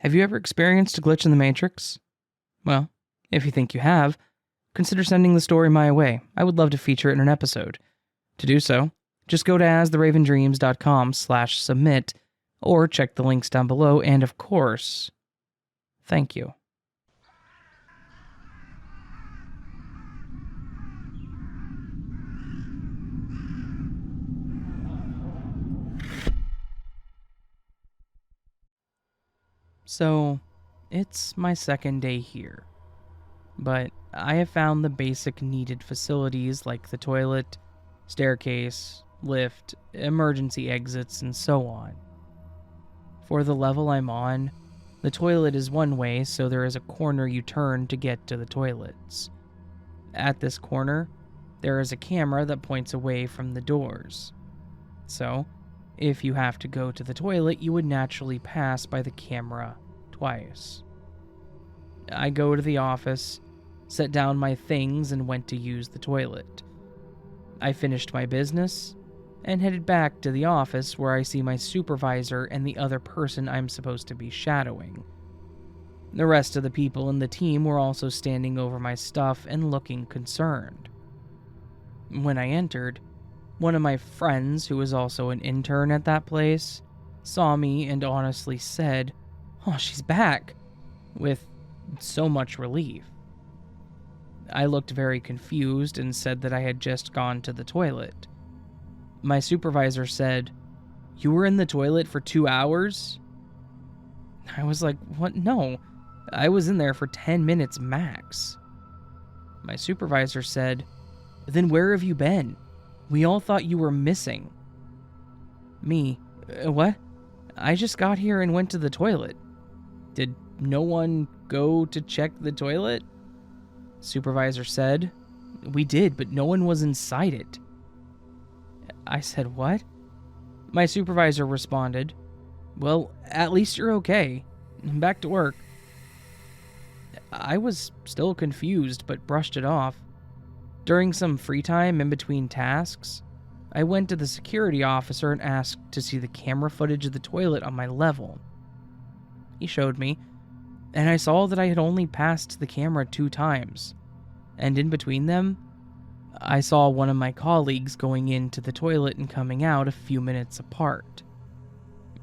Have you ever experienced a glitch in the Matrix? Well, if you think you have, consider sending the story my way. I would love to feature it in an episode. To do so, just go to astheravendreams.com/submit or check the links down below, and of course, thank you. So, it's my second day here, but I have found the basic needed facilities like the toilet, staircase, lift, emergency exits, and so on. For the level I'm on, the toilet is one way, so there is a corner you turn to get to the toilets. At this corner, there is a camera that points away from the doors. So, if you have to go to the toilet, you would naturally pass by the camera twice. I go to the office, set down my things, and went to use the toilet. I finished my business and headed back to the office where I see my supervisor and the other person I'm supposed to be shadowing. The rest of the people in the team were also standing over my stuff and looking concerned. When I entered, one of my friends, who was also an intern at that place, saw me and honestly said, "Oh, she's back," with so much relief. I looked very confused and said that I had just gone to the toilet. My supervisor said, "You were in the toilet for 2 hours?" I was like, "What? No, I was in there for 10 minutes max." My supervisor said, "Then where have you been? We all thought you were missing." Me, what? I just got here and went to the toilet. Did no one go to check the toilet? Supervisor said, "We did, but no one was inside it." I said, "What?" My supervisor responded, "Well, at least you're okay. Back to work." I was still confused, but brushed it off. During some free time in between tasks, I went to the security officer and asked to see the camera footage of the toilet on my level. He showed me, and I saw that I had only passed the camera 2 times, and in between them, I saw one of my colleagues going into the toilet and coming out a few minutes apart.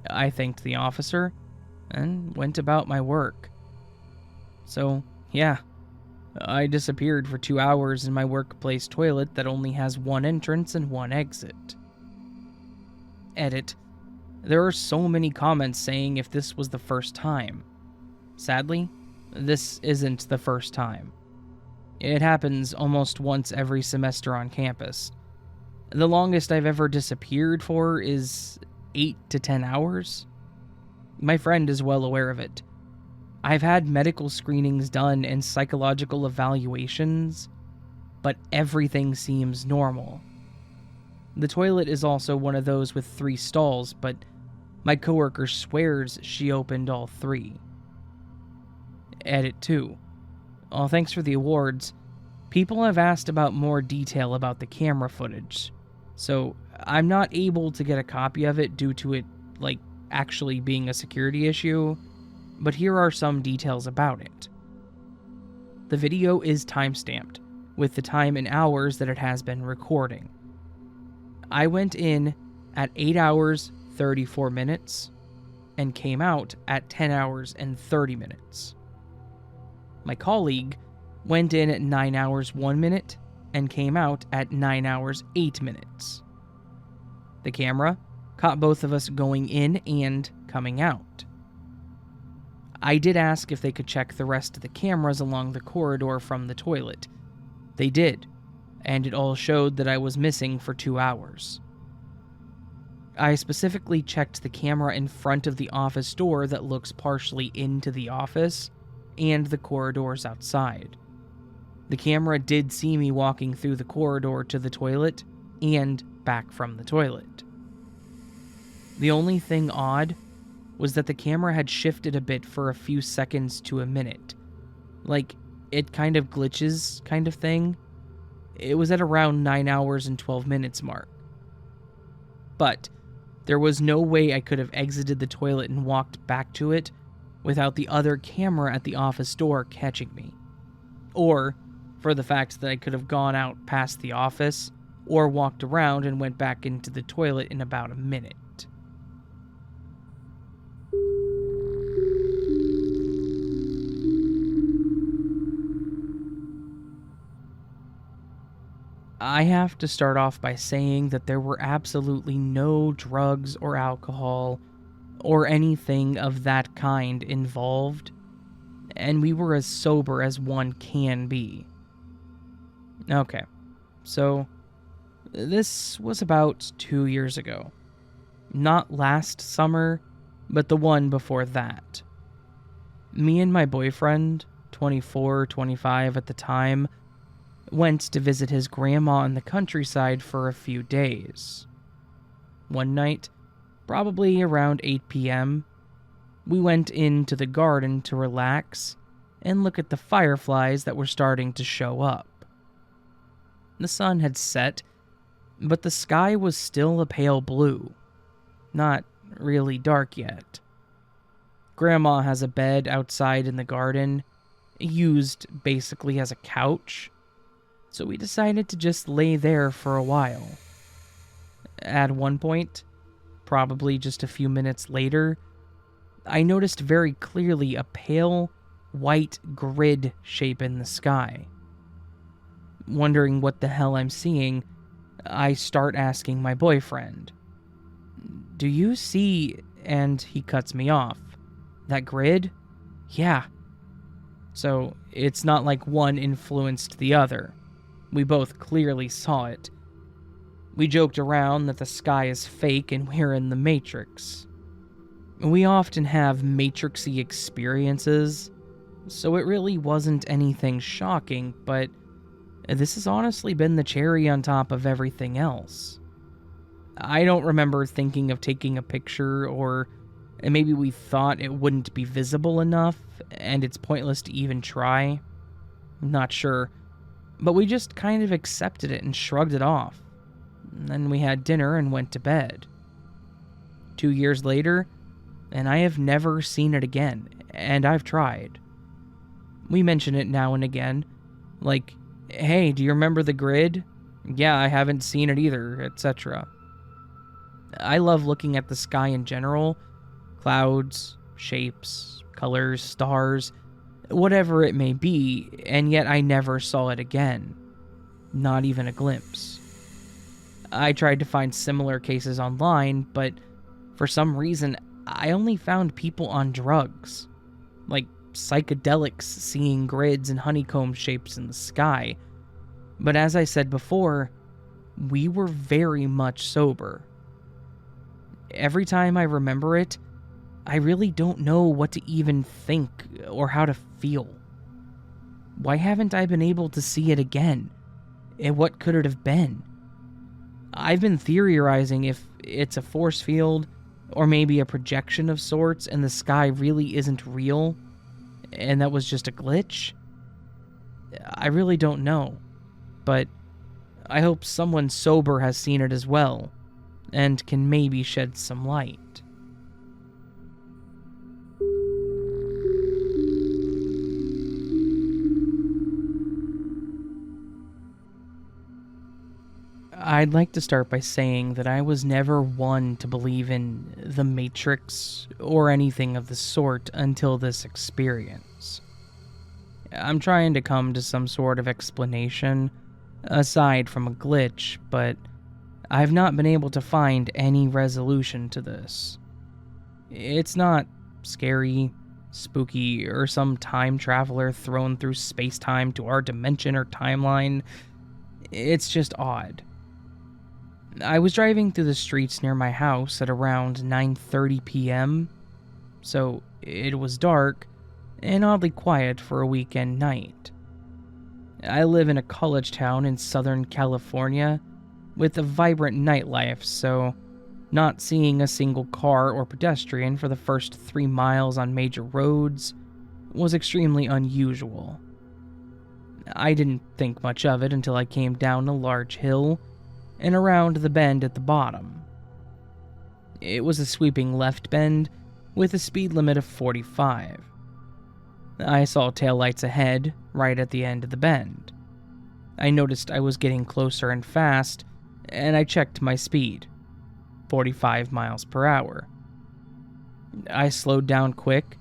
I thanked the officer and went about my work. So, yeah, I disappeared for 2 hours in my workplace toilet that only has 1 entrance and 1 exit. Edit. There are so many comments saying if this was the first time. Sadly, this isn't the first time. It happens almost once every semester on campus. The longest I've ever disappeared for is 8 to 10 hours. My friend is well aware of it. I've had medical screenings done and psychological evaluations, but everything seems normal. The toilet is also one of those with 3 stalls, but my coworker swears she opened all 3. Edit 2. Thanks for the awards. People have asked about more detail about the camera footage, so I'm not able to get a copy of it due to it, actually being a security issue, but here are some details about it. The video is timestamped, with the time in hours that it has been recording. I went in at 8 hours 34 minutes and came out at 10 hours and 30 minutes. My colleague went in at 9 hours 1 minute and came out at 9 hours 8 minutes. The camera caught both of us going in and coming out. I did ask if they could check the rest of the cameras along the corridor from the toilet. They did, and it all showed that I was missing for 2 hours. I specifically checked the camera in front of the office door that looks partially into the office and the corridors outside. The camera did see me walking through the corridor to the toilet and back from the toilet. The only thing odd was that the camera had shifted a bit for a few seconds to a minute. It kind of glitches kind of thing. It was at around 9 hours and 12 minutes mark. But there was no way I could have exited the toilet and walked back to it without the other camera at the office door catching me. Or for the fact that I could have gone out past the office or walked around and went back into the toilet in about a minute. I have to start off by saying that there were absolutely no drugs or alcohol or anything of that kind involved, and we were as sober as one can be. Okay, so this was about 2 years ago. Not last summer, but the one before that. Me and my boyfriend, 24, 25 at the time, went to visit his grandma in the countryside for a few days. One night, probably around 8 p.m., we went into the garden to relax and look at the fireflies that were starting to show up. The sun had set, but the sky was still a pale blue, not really dark yet. Grandma has a bed outside in the garden, used basically as a couch, so we decided to just lay there for a while. At one point, probably just a few minutes later, I noticed very clearly a pale, white grid shape in the sky. Wondering what the hell I'm seeing, I start asking my boyfriend, "Do you see," and he cuts me off, "that grid?" "Yeah." So it's not like one influenced the other. We both clearly saw it. We joked around that the sky is fake and we're in the Matrix. We often have Matrixy experiences, so it really wasn't anything shocking, but this has honestly been the cherry on top of everything else. I don't remember thinking of taking a picture, or maybe we thought it wouldn't be visible enough and it's pointless to even try. I'm not sure. But we just kind of accepted it and shrugged it off. And then we had dinner and went to bed. 2 years later, and I have never seen it again, and I've tried. We mention it now and again, like, "Hey, do you remember the grid?" "Yeah, I haven't seen it either," etc. I love looking at the sky in general, clouds, shapes, colors, stars, whatever it may be, and yet I never saw it again. Not even a glimpse. I tried to find similar cases online, but for some reason, I only found people on drugs. Like psychedelics seeing grids and honeycomb shapes in the sky. But as I said before, we were very much sober. Every time I remember it, I really don't know what to even think or how to feel. Why haven't I been able to see it again? And what could it have been? I've been theorizing if it's a force field, or maybe a projection of sorts, and the sky really isn't real, and that was just a glitch. I really don't know, but I hope someone sober has seen it as well, and can maybe shed some light. I'd like to start by saying that I was never one to believe in the Matrix or anything of the sort until this experience. I'm trying to come to some sort of explanation, aside from a glitch, but I've not been able to find any resolution to this. It's not scary, spooky, or some time traveler thrown through space-time to our dimension or timeline. It's just odd. I was driving through the streets near my house at around 9:30 p.m., so it was dark and oddly quiet for a weekend night. I live in a college town in Southern California with a vibrant nightlife, so not seeing a single car or pedestrian for the first 3 miles on major roads was extremely unusual. I didn't think much of it until I came down a large hill and around the bend at the bottom. It was a sweeping left bend, with a speed limit of 45. I saw taillights ahead, right at the end of the bend. I noticed I was getting closer and fast, and I checked my speed, 45 miles per hour. I slowed down quick,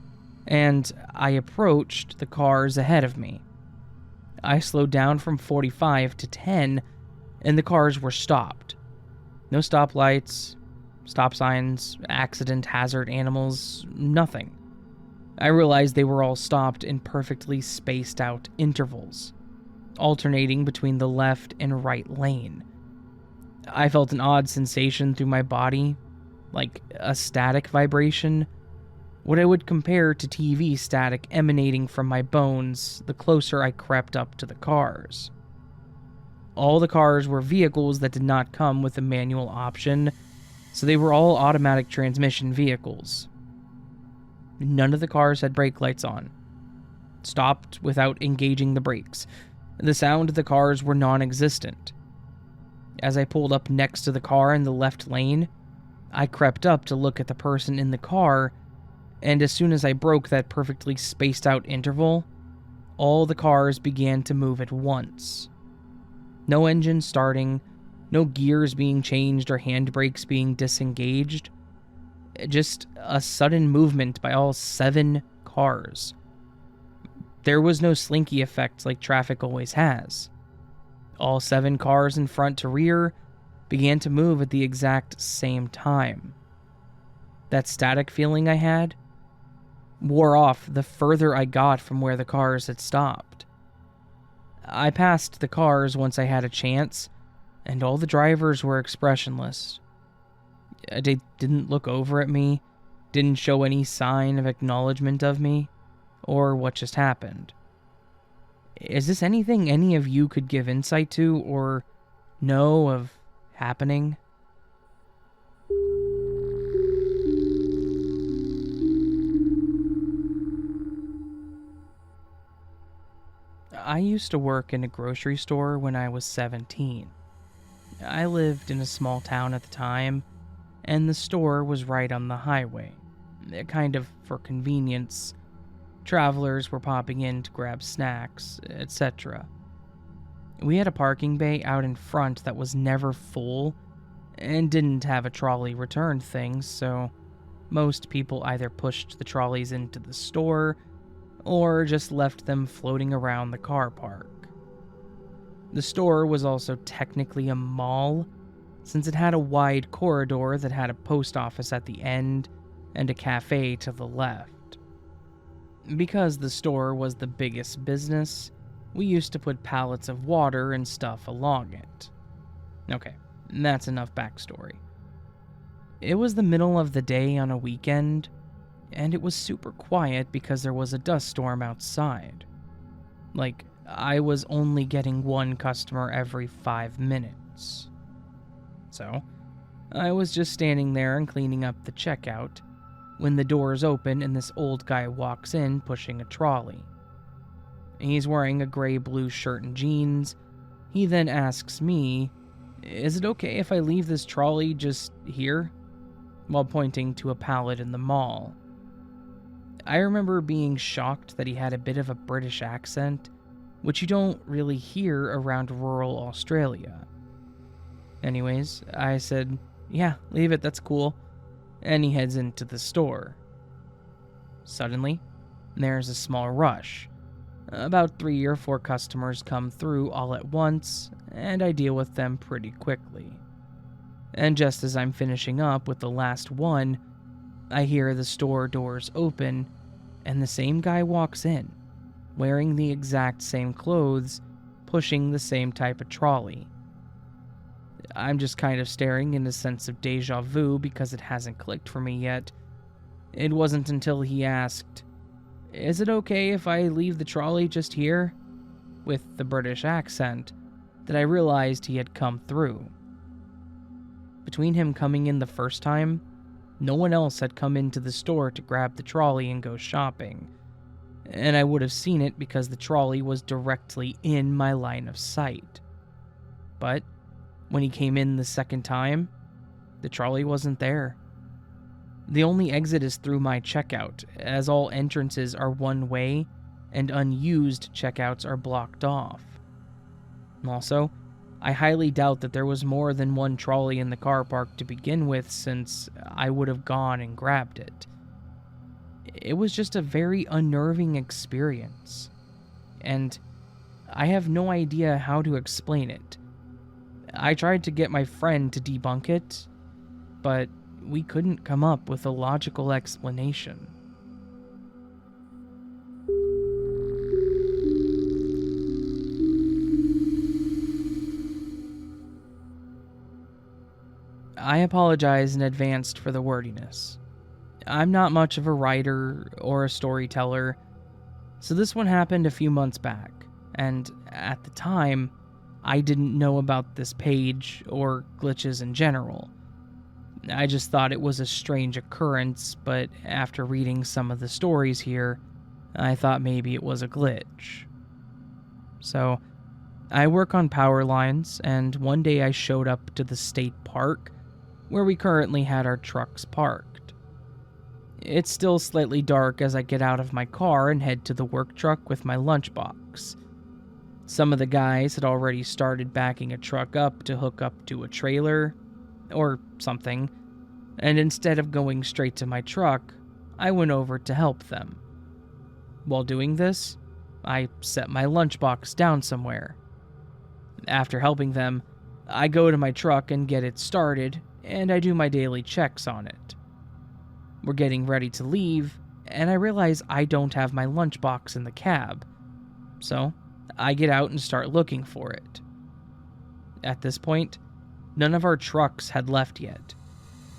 and I approached the cars ahead of me. I slowed down from 45 to 10, and the cars were stopped. No stoplights, stop signs, accident hazard animals, nothing. I realized they were all stopped in perfectly spaced out intervals, alternating between the left and right lane. I felt an odd sensation through my body, like a static vibration, what I would compare to TV static emanating from my bones the closer I crept up to the cars. All the cars were vehicles that did not come with a manual option, so they were all automatic transmission vehicles. None of the cars had brake lights on. Stopped without engaging the brakes. The sound of the cars were non-existent. As I pulled up next to the car in the left lane, I crept up to look at the person in the car, and as soon as I broke that perfectly spaced out interval, all the cars began to move at once. No engine starting, no gears being changed or handbrakes being disengaged. Just a sudden movement by all 7 cars. There was no slinky effect like traffic always has. All 7 cars in front to rear began to move at the exact same time. That static feeling I had wore off the further I got from where the cars had stopped. I passed the cars once I had a chance, and all the drivers were expressionless. They didn't look over at me, didn't show any sign of acknowledgement of me, or what just happened. Is this anything any of you could give insight to, or know of happening? I used to work in a grocery store when I was 17. I lived in a small town at the time, and the store was right on the highway, kind of for convenience. Travelers were popping in to grab snacks, etc. We had a parking bay out in front that was never full, and didn't have a trolley return thing, so most people either pushed the trolleys into the store, or just left them floating around the car park. The store was also technically a mall, since it had a wide corridor that had a post office at the end and a cafe to the left. Because the store was the biggest business, we used to put pallets of water and stuff along it. Okay, that's enough backstory. It was the middle of the day on a weekend, and it was super quiet because there was a dust storm outside. Like, I was only getting 1 customer every 5 minutes. So, I was just standing there and cleaning up the checkout when the doors open and this old guy walks in pushing a trolley. He's wearing a gray-blue shirt and jeans. He then asks me, "Is it okay if I leave this trolley just here?" while pointing to a pallet in the mall. I remember being shocked that he had a bit of a British accent, which you don't really hear around rural Australia. Anyways, I said, "Yeah, leave it, that's cool," and he heads into the store. Suddenly, there's a small rush. About 3 or 4 customers come through all at once, and I deal with them pretty quickly. And just as I'm finishing up with the last one, I hear the store doors open, and the same guy walks in, wearing the exact same clothes, pushing the same type of trolley. I'm just kind of staring in a sense of deja vu because it hasn't clicked for me yet. It wasn't until he asked, "Is it okay if I leave the trolley just here?" with the British accent, that I realized he had come through. Between him coming in the first time, no one else had come into the store to grab the trolley and go shopping, and I would have seen it because the trolley was directly in my line of sight. But when he came in the second time, the trolley wasn't there. The only exit is through my checkout, as all entrances are one way and unused checkouts are blocked off. Also, I highly doubt that there was more than one trolley in the car park to begin with, since I would have gone and grabbed it. It was just a very unnerving experience, and I have no idea how to explain it. I tried to get my friend to debunk it, but we couldn't come up with a logical explanation. I apologize in advance for the wordiness. I'm not much of a writer or a storyteller, so this one happened a few months back, and at the time, I didn't know about this page or glitches in general. I just thought it was a strange occurrence, but after reading some of the stories here, I thought maybe it was a glitch. So, I work on power lines, and one day I showed up to the state park where we currently had our trucks parked. It's still slightly dark as I get out of my car and head to the work truck with my lunchbox. Some of the guys had already started backing a truck up to hook up to a trailer, or something, and instead of going straight to my truck, I went over to help them. While doing this, I set my lunchbox down somewhere. After helping them, I go to my truck and get it started, and I do my daily checks on it. We're getting ready to leave, and I realize I don't have my lunchbox in the cab, so I get out and start looking for it. At this point, none of our trucks had left yet,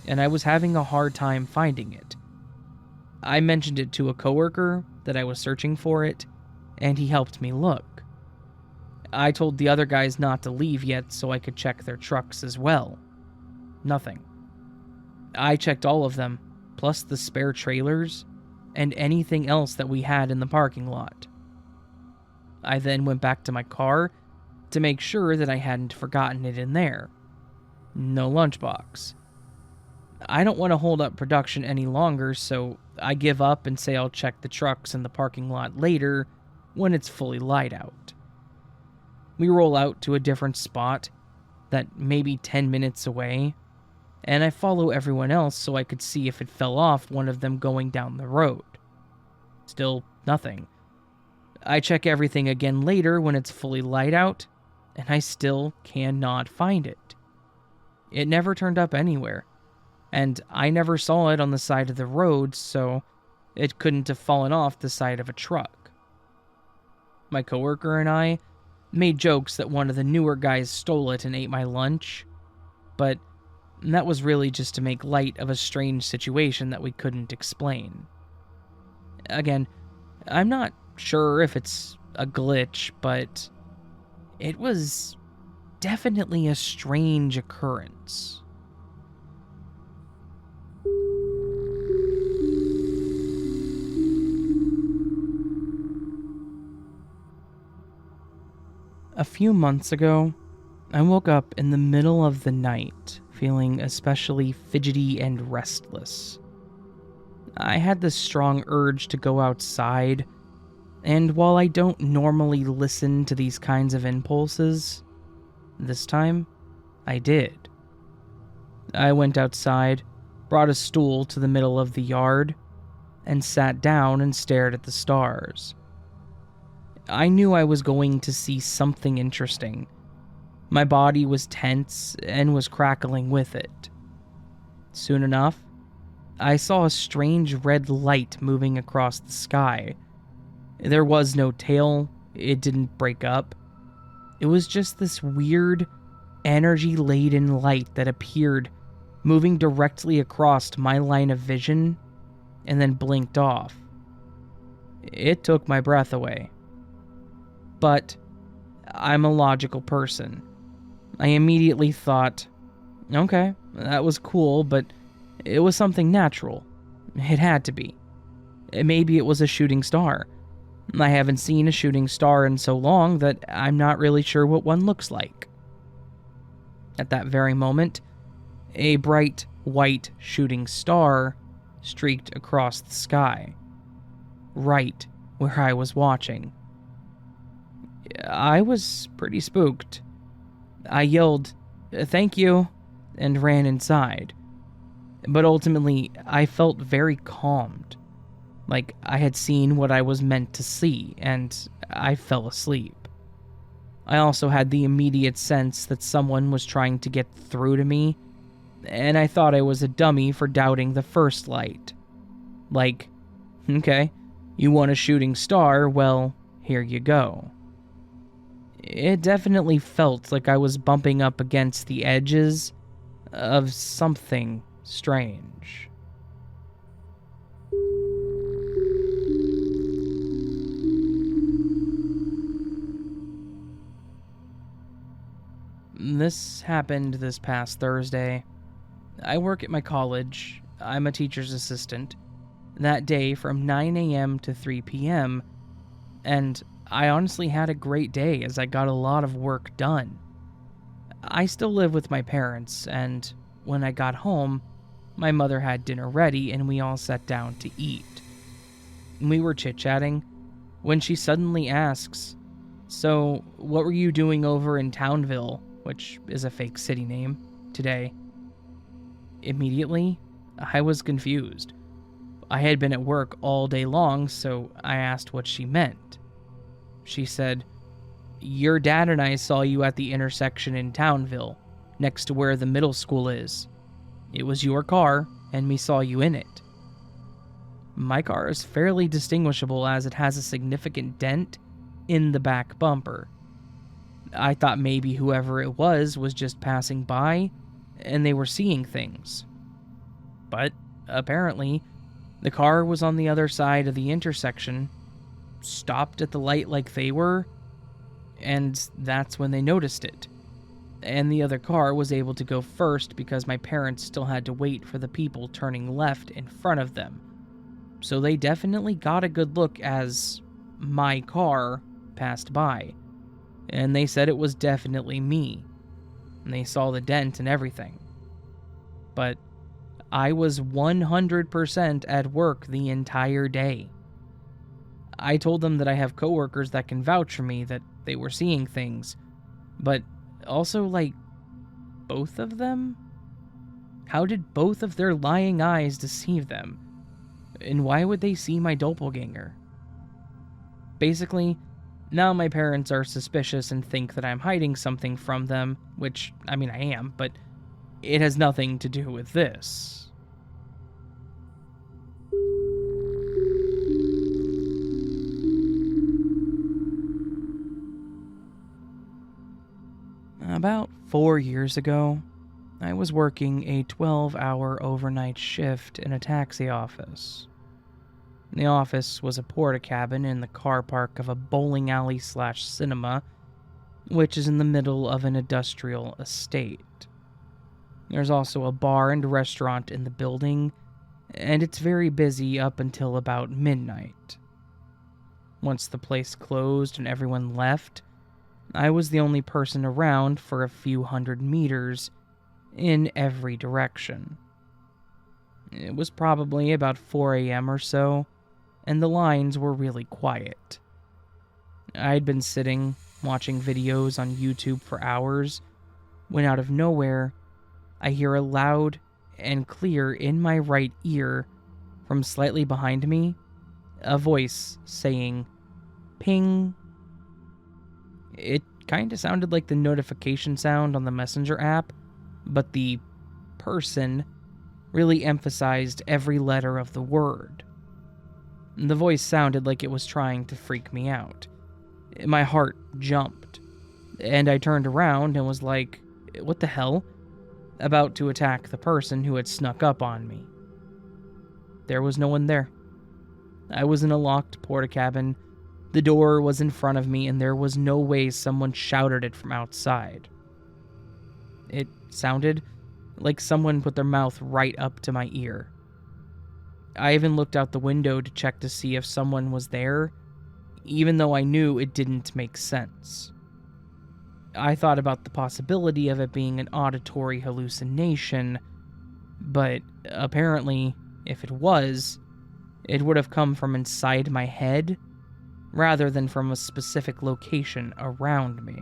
and I was having a hard time finding it. I mentioned it to a coworker that I was searching for it, and he helped me look. I told the other guys not to leave yet so I could check their trucks as well. Nothing. I checked all of them, plus the spare trailers, and anything else that we had in the parking lot. I then went back to my car to make sure that I hadn't forgotten it in there. No lunchbox. I don't want to hold up production any longer, so I give up and say I'll check the trucks in the parking lot later when it's fully light out. We roll out to a different spot that maybe 10 minutes away, and I follow everyone else so I could see if it fell off one of them going down the road. Still nothing. I check everything again later when it's fully light out, and I still cannot find it. It never turned up anywhere, and I never saw it on the side of the road, so it couldn't have fallen off the side of a truck. My coworker and I made jokes that one of the newer guys stole it and ate my lunch, but that was really just to make light of a strange situation that we couldn't explain. Again, I'm not sure if it's a glitch, but it was definitely a strange occurrence. A few months ago, I woke up in the middle of the night, feeling especially fidgety and restless. I had this strong urge to go outside, and while I don't normally listen to these kinds of impulses, this time I did. I went outside, brought a stool to the middle of the yard, and sat down and stared at the stars. I knew I was going to see something interesting. My body was tense and was crackling with it. Soon enough, I saw a strange red light moving across the sky. There was no tail, it didn't break up. It was just this weird, energy-laden light that appeared, moving directly across my line of vision, and then blinked off. It took my breath away. But I'm a logical person. I immediately thought, okay, that was cool, but it was something natural. It had to be. Maybe it was a shooting star. I haven't seen a shooting star in so long that I'm not really sure what one looks like. At that very moment, a bright white shooting star streaked across the sky, right where I was watching. I was pretty spooked. I yelled, "Thank you," and ran inside. But ultimately, I felt very calmed, like I had seen what I was meant to see, and I fell asleep. I also had the immediate sense that someone was trying to get through to me, and I thought I was a dummy for doubting the first light. Like, okay, you want a shooting star, well, here you go. It definitely felt like I was bumping up against the edges of something strange. This happened this past Thursday. I work at my college. I'm a teacher's assistant. That day from 9 a.m. to 3 p.m., and I honestly had a great day as I got a lot of work done. I still live with my parents, and when I got home, my mother had dinner ready and we all sat down to eat. We were chit-chatting when she suddenly asks, "So, what were you doing over in Townville," which is a fake city name, "today?" Immediately, I was confused. I had been at work all day long, so I asked what she meant. She said, "Your dad and I saw you at the intersection in Townville, next to where the middle school is. It was your car, and we saw you in it." My car is fairly distinguishable as it has a significant dent in the back bumper. I thought maybe whoever it was just passing by, and they were seeing things. But apparently, the car was on the other side of the intersection, stopped at the light like they were, and that's when they noticed it. And the other car was able to go first because my parents still had to wait for the people turning left in front of them. So they definitely got a good look as my car passed by. And they said it was definitely me. And they saw the dent and everything. But I was 100% at work the entire day. I told them that I have coworkers that can vouch for me that they were seeing things, but also, like, both of them? How did both of their lying eyes deceive them? And why would they see my doppelganger? Basically, now my parents are suspicious and think that I'm hiding something from them, which, I mean, I am, but it has nothing to do with this. About 4 years ago, I was working a 12-hour overnight shift in a taxi office. The office was a porta-cabin in the car park of a bowling alley/cinema, which is in the middle of an industrial estate. There's also a bar and restaurant in the building, and it's very busy up until about midnight. Once the place closed and everyone left, I was the only person around for a few hundred meters in every direction. It was probably about 4 a.m. or so, and the lines were really quiet. I'd been sitting, watching videos on YouTube for hours, when out of nowhere, I hear a loud and clear in my right ear, from slightly behind me, a voice saying, "Ping." It kinda sounded like the notification sound on the Messenger app, but the person really emphasized every letter of the word. The voice sounded like it was trying to freak me out. My heart jumped, and I turned around and was like, "What the hell?" about to attack the person who had snuck up on me. There was no one there. I was in a locked porta-cabin. The door was in front of me, and there was no way someone shouted it from outside. It sounded like someone put their mouth right up to my ear. I even looked out the window to check to see if someone was there, even though I knew it didn't make sense. I thought about the possibility of it being an auditory hallucination, but apparently if it was, it would have come from inside my head rather than from a specific location around me.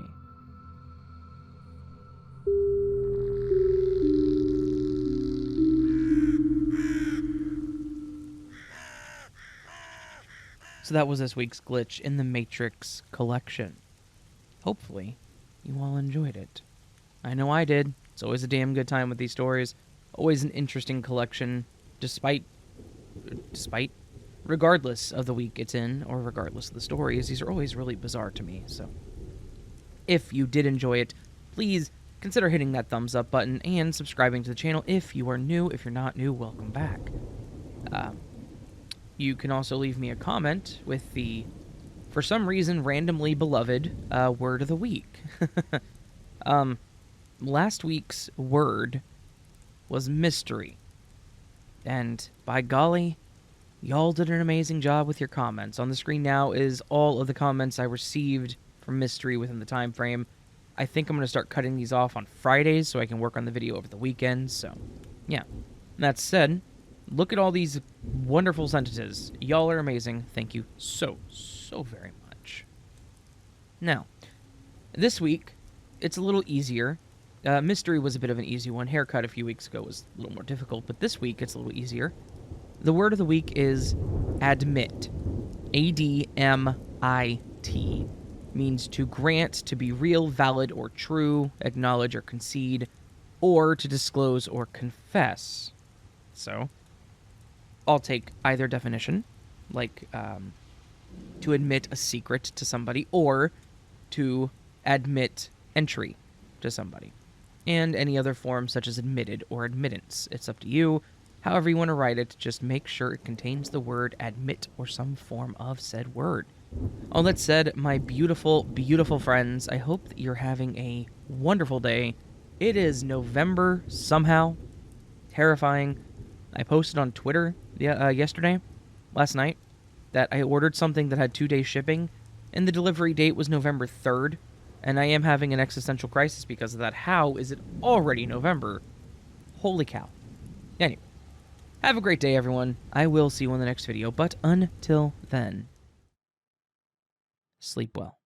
So that was this week's glitch in the Matrix collection. Hopefully, you all enjoyed it. I know I did. It's always a damn good time with these stories. Always an interesting collection, despite, regardless of the week it's in, or regardless of the stories, these are always really bizarre to me. So, if you did enjoy it, please consider hitting that thumbs up button and subscribing to the channel if you are new. If you're not new, welcome back. You can also leave me a comment with the, for some reason, randomly beloved word of the week. Last week's word was mystery. And by golly, y'all did an amazing job with your comments. On the screen now is all of the comments I received from mystery within the time frame. I think I'm going to start cutting these off on Fridays so I can work on the video over the weekend. So, yeah. That said, look at all these wonderful sentences. Y'all are amazing. Thank you so very much. Now, this week, it's a little easier. Mystery was a bit of an easy one. Haircut a few weeks ago was a little more difficult, but this week it's a little easier. The word of the week is admit. A-D-M-I-T. Means to grant to be real, valid, or true, acknowledge or concede, or to disclose or confess. So, I'll take either definition, like to admit a secret to somebody, or to admit entry to somebody, and any other form such as admitted or admittance. It's up to you. However you want to write it, just make sure it contains the word admit or some form of said word. All that said, my beautiful, beautiful friends, I hope that you're having a wonderful day. It is November somehow. Terrifying. I posted on Twitter last night, that I ordered something that had 2-day shipping, and the delivery date was November 3rd, and I am having an existential crisis because of that. How is it already November? Holy cow. Anyway, have a great day, everyone. I will see you in the next video, but until then, sleep well.